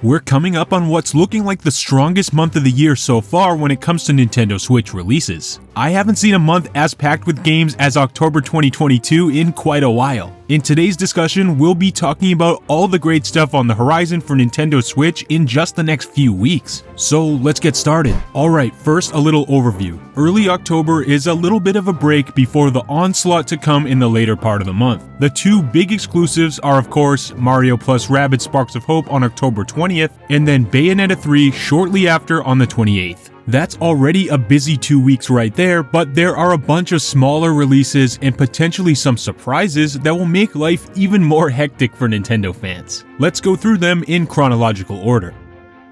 We're coming up on what's looking like the strongest month of the year so far when it comes to Nintendo Switch releases. I haven't seen a month as packed with games as October 2022 in quite a while. In today's discussion, we'll be talking about all the great stuff on the horizon for Nintendo Switch in just the next few weeks. So let's get started. Alright, first a little overview. Early October is a little bit of a break before the onslaught to come in the later part of the month. The two big exclusives are of course Mario plus Rabbids Sparks of Hope on October 20th, and then Bayonetta 3 shortly after on the 28th. That's already a busy 2 weeks right there, but there are a bunch of smaller releases and potentially some surprises that will make life even more hectic for Nintendo fans. Let's go through them in chronological order.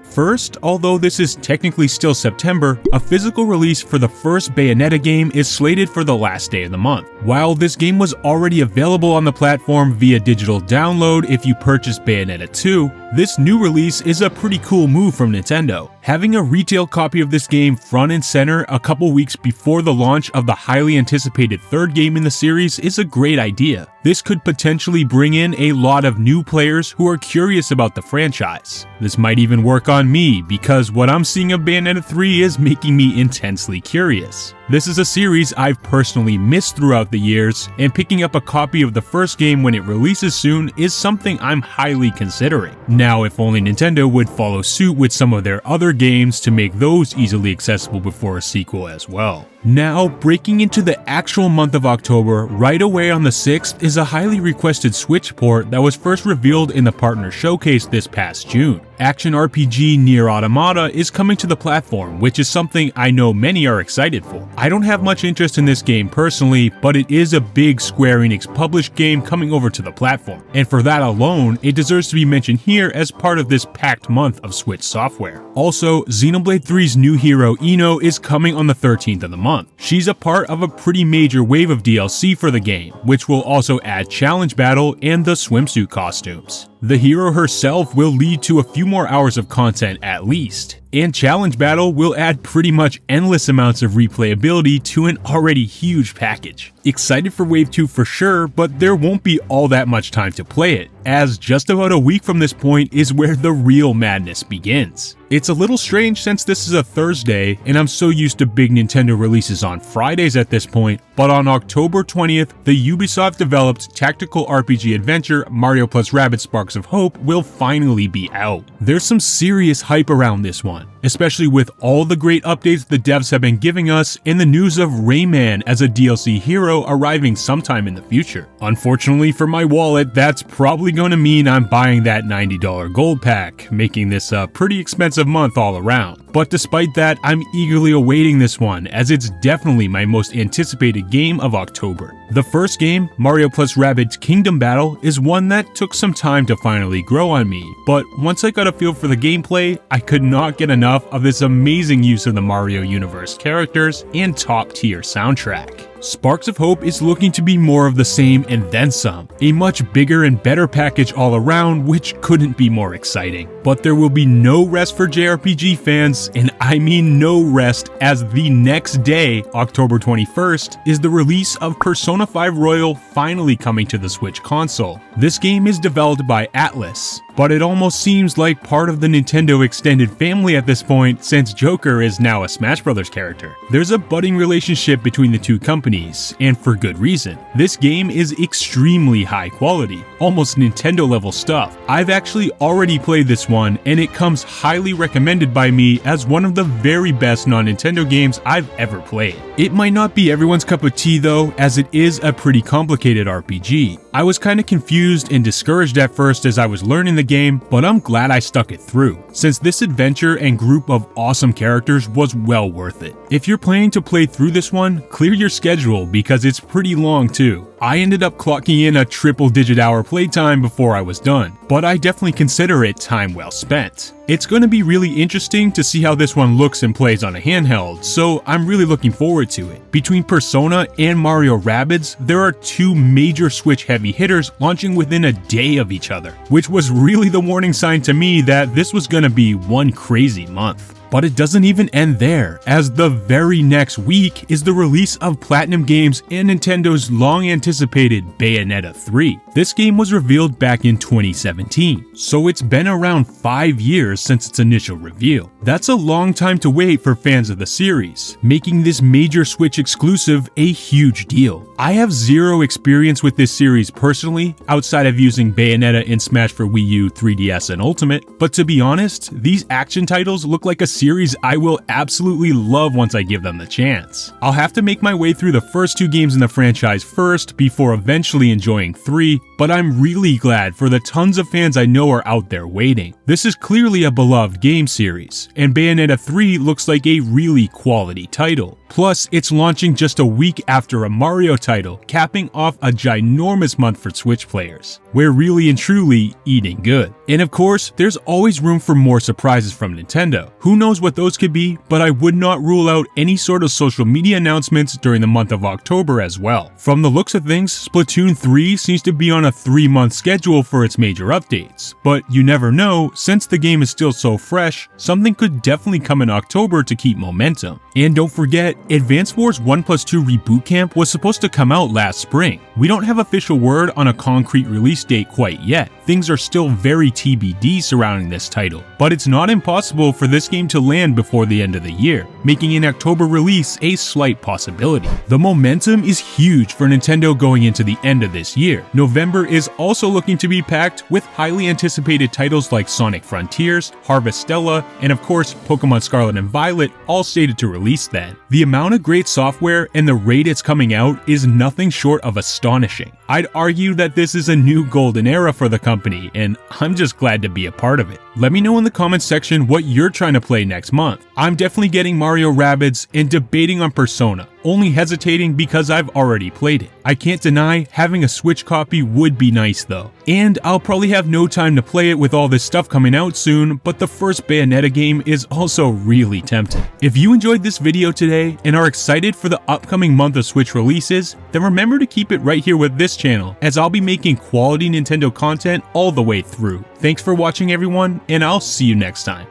First, although this is technically still September, a physical release for the first Bayonetta game is slated for the last day of the month. While this game was already available on the platform via digital download if you purchased Bayonetta 2, this new release is a pretty cool move from Nintendo. Having a retail copy of this game front and center a couple weeks before the launch of the highly anticipated third game in the series is a great idea. This could potentially bring in a lot of new players who are curious about the franchise. This might even work on me, because what I'm seeing of Bayonetta 3 is making me intensely curious. This is a series I've personally missed throughout the years, and picking up a copy of the first game when it releases soon is something I'm highly considering. Now, if only Nintendo would follow suit with some of their other games to make those easily accessible before a sequel as well. Now, breaking into the actual month of October, right away on the 6th is a highly requested Switch port that was first revealed in the partner showcase this past June. Action RPG Nier Automata is coming to the platform, which is something I know many are excited for. I don't have much interest in this game personally, but it is a big Square Enix published game coming over to the platform, and for that alone, it deserves to be mentioned here as part of this packed month of Switch software. Also, Xenoblade 3's new hero Ino is coming on the 13th of the month. She's a part of a pretty major wave of DLC for the game, which will also add Challenge Battle and the swimsuit costumes. The hero herself will lead to a few more hours of content at least, and Challenge Battle will add pretty much endless amounts of replayability to an already huge package. Excited for Wave 2 for sure, but there won't be all that much time to play it, as just about a week from this point is where the real madness begins. It's a little strange since this is a Thursday, and I'm so used to big Nintendo releases on Fridays at this point, but on October 20th, the Ubisoft-developed tactical RPG adventure Mario plus Rabbids Sparks of Hope will finally be out. There's some serious hype around this one, especially with all the great updates the devs have been giving us and the news of Rayman as a DLC hero arriving sometime in the future. Unfortunately for my wallet, that's probably going to mean I'm buying that $90 gold pack, making this a pretty expensive month all around. But despite that, I'm eagerly awaiting this one, as it's definitely my most anticipated game of October. The first game, Mario plus Rabbids Kingdom Battle, is one that took some time to finally grow on me, but once I got a feel for the gameplay, I could not get enough of this amazing use of the Mario universe characters and top-tier soundtrack. Sparks of Hope is looking to be more of the same and then some, a much bigger and better package all around, which couldn't be more exciting. But there will be no rest for JRPG fans, and I mean no rest, as the next day, October 21st, is the release of Persona 5 Royal finally coming to the Switch console. This game is developed by Atlus, but it almost seems like part of the Nintendo extended family at this point, since Joker is now a Smash Bros. Character. There's a budding relationship between the two companies, and for good reason. This game is extremely high quality, almost Nintendo level stuff. I've actually already played this one, and it comes highly recommended by me as one of the very best non-Nintendo games I've ever played. It might not be everyone's cup of tea though, as it is a pretty complicated RPG. I was kinda confused and discouraged at first as I was learning the game, but I'm glad I stuck it through, since this adventure and group of awesome characters was well worth it. If you're planning to play through this one, clear your schedule because it's pretty long too. I ended up clocking in a triple-digit hour playtime before I was done, but I definitely consider it time well spent. It's going to be really interesting to see how this one looks and plays on a handheld, so I'm really looking forward to it. Between Persona and Mario Rabbids, there are two major Switch heavy hitters launching within a day of each other, which was really the warning sign to me that this was going to be one crazy month. But it doesn't even end there, as the very next week is the release of Platinum Games and Nintendo's long-anticipated Bayonetta 3. This game was revealed back in 2017, so it's been around 5 years since its initial reveal. That's a long time to wait for fans of the series, making this major Switch exclusive a huge deal. I have zero experience with this series personally, outside of using Bayonetta in Smash for Wii U, 3DS, and Ultimate, but to be honest, these action titles look like a series I will absolutely love once I give them the chance. I'll have to make my way through the first 2 games in the franchise first before eventually enjoying 3, but I'm really glad for the tons of fans I know are out there waiting. This is clearly a beloved game series, and Bayonetta 3 looks like a really quality title. Plus, it's launching just a week after a Mario title, capping off a ginormous month for Switch players. We're really and truly eating good. And of course, there's always room for more surprises from Nintendo. Who knows what those could be, but I would not rule out any sort of social media announcements during the month of October as well. From the looks of things, Splatoon 3 seems to be on a 3-month schedule for its major updates. But you never know, since the game is still so fresh, something could definitely come in October to keep momentum. And don't forget, Advance Wars 1+2 Reboot Camp was supposed to come out last spring. We don't have official word on a concrete release date quite yet. Things are still very TBD surrounding this title, but it's not impossible for this game to land before the end of the year, making an October release a slight possibility. The momentum is huge for Nintendo going into the end of this year. November is also looking to be packed with highly anticipated titles like Sonic Frontiers, Harvestella, and of course Pokemon Scarlet and Violet, all slated to release then. The amount of great software and the rate it's coming out is nothing short of astonishing. I'd argue that this is a new golden era for the company, and I'm just glad to be a part of it. Let me know in the comments section what you're trying to play next month. I'm definitely getting Mario Rabbids and debating on Persona, only hesitating because I've already played it. I can't deny having a Switch copy would be nice though, and I'll probably have no time to play it with all this stuff coming out soon, but the first Bayonetta game is also really tempting. If you enjoyed this video today and are excited for the upcoming month of Switch releases, then remember to keep it right here with this channel, as I'll be making quality Nintendo content all the way through. Thanks for watching everyone, and I'll see you next time.